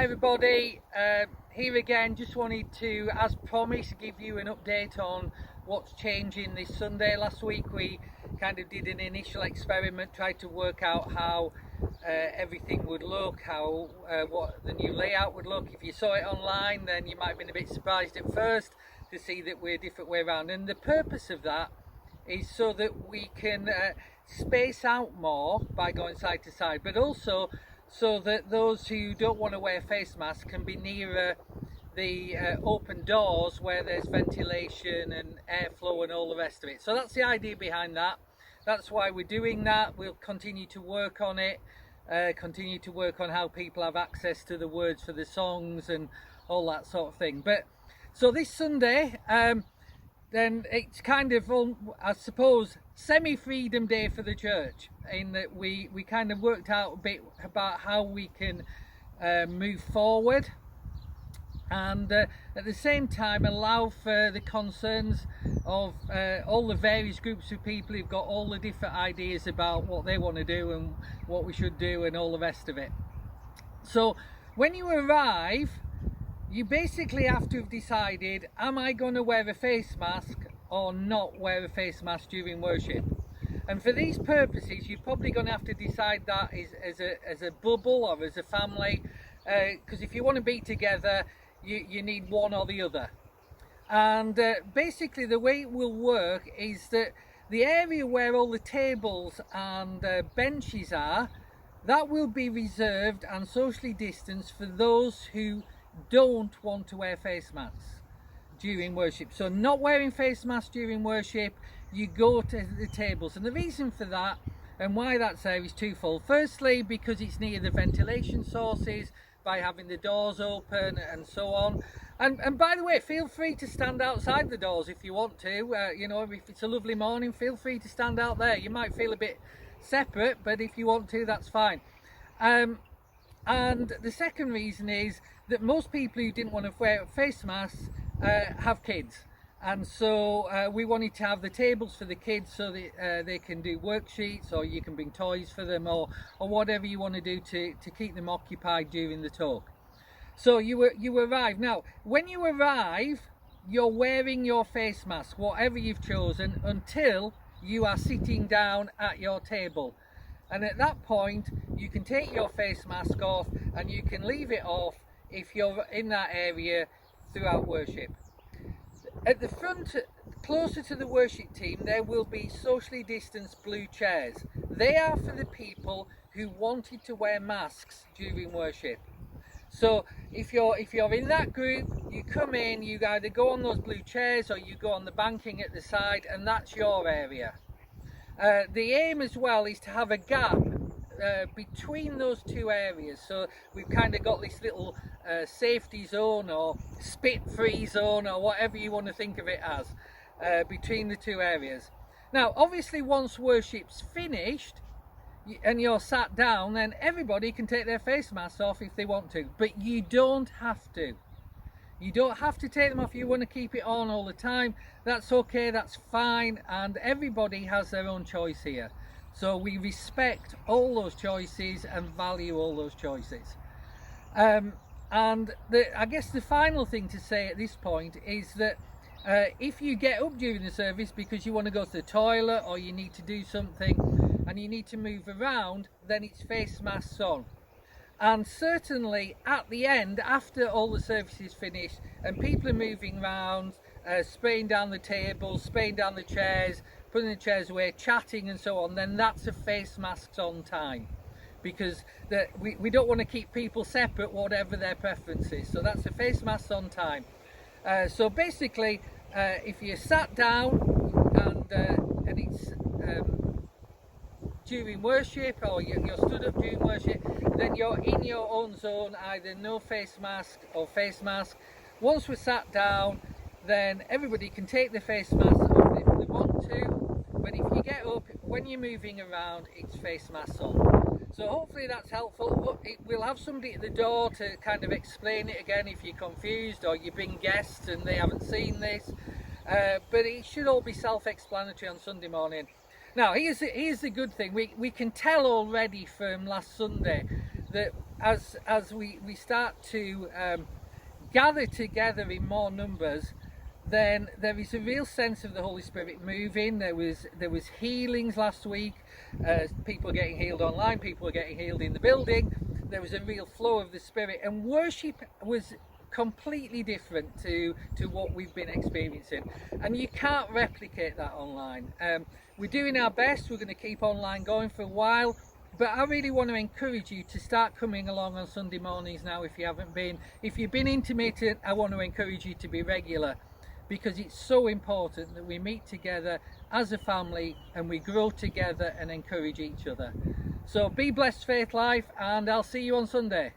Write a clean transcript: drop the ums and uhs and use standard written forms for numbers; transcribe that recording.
Hi everybody, here again. Just wanted to, as promised, give you an update on what's changing this Sunday. Last week we kind of did an initial experiment, tried to work out how everything would look, how what the new layout would look. If you saw it online, then you might have been a bit surprised at first to see that we're a different way around, and the purpose of that is so that we can space out more by going side to side, but also so that those who don't want to wear face masks can be nearer the open doors where there's ventilation and airflow and all the rest of it. So that's the idea behind that. That's why we're doing that. We'll continue to work on it, continue to work on how people have access to the words for the songs and all that sort of thing. But so this Sunday, then it's kind of, I suppose, semi-freedom day for the church, in that we kind of worked out a bit about how we can move forward and at the same time allow for the concerns of all the various groups of people who've got all the different ideas about what they want to do and what we should do and all the rest of it. So when you arrive, you basically have to have decided, am I going to wear a face mask or not wear a face mask during worship? And for these purposes, you're probably going to have to decide that as a bubble or as a family, because if you want to be together, you need one or the other. And basically the way it will work is that the area where all the tables and benches are, that will be reserved and socially distanced for those who don't want to wear face masks during worship. So not wearing face masks during worship, you go to the tables. And the reason for that and why that's there is twofold. Firstly, because it's near the ventilation sources by having the doors open and so on. And by the way, feel free to stand outside the doors if you want to. You know, if it's a lovely morning, feel free to stand out there. You might feel a bit separate, but if you want to, that's fine. And the second reason is that most people who didn't want to wear face masks have kids, and so we wanted to have the tables for the kids so that they can do worksheets, or you can bring toys for them, or whatever you want to do to keep them occupied during the talk. So you arrive. Now when you arrive, you're wearing your face mask, whatever you've chosen, until you are sitting down at your table. And at that point, you can take your face mask off and you can leave it off if you're in that area throughout worship. At the front, closer to the worship team, there will be socially distanced blue chairs. They are for the people who wanted to wear masks during worship. So if you're in that group, you come in, you either go on those blue chairs or you go on the banking at the side, and that's your area. The aim as well is to have a gap between those two areas, so we've kind of got this little safety zone or spit-free zone or whatever you want to think of it as, between the two areas. Now obviously once worship's finished and you're sat down, then everybody can take their face masks off if they want to, but you don't have to. You don't have to take them off. You want to keep it on all the time, that's okay, that's fine, and everybody has their own choice here. So we respect all those choices and value all those choices. And I guess the final thing to say at this point is that if you get up during the service because you want to go to the toilet or you need to do something and you need to move around, then it's face masks on. And certainly at the end, after all the service is finished and people are moving around, spraying down the tables, spraying down the chairs, putting the chairs away, chatting and so on, then that's a face masks on time, because we don't want to keep people separate whatever their preference is. So that's a face mask on time. So basically, if you're sat down and it's during worship, or you're stood up during worship, then you're in your own zone, either no face mask or face mask. Once we're sat down, then everybody can take their face mask off if they want to, but if you get up, when you're moving around, it's face mask on. So hopefully that's helpful. We'll have somebody at the door to kind of explain it again if you're confused or you bring guests and they haven't seen this, but it should all be self-explanatory on Sunday morning. Now here's the good thing, we can tell already from last Sunday that as we start to gather together in more numbers, then there is a real sense of the Holy Spirit moving. There was healings last week. People are getting healed online. People are getting healed in the building. There was a real flow of the Spirit, and worship was completely different to what we've been experiencing, and you can't replicate that online. We're doing our best. We're going to keep online going for a while, but I really want to encourage you to start coming along on Sunday mornings now if you haven't been. If you've been intermittent, I want to encourage you to be regular, because it's so important that we meet together as a family and we grow together and encourage each other. So be blessed, Faith Life, and I'll see you on Sunday.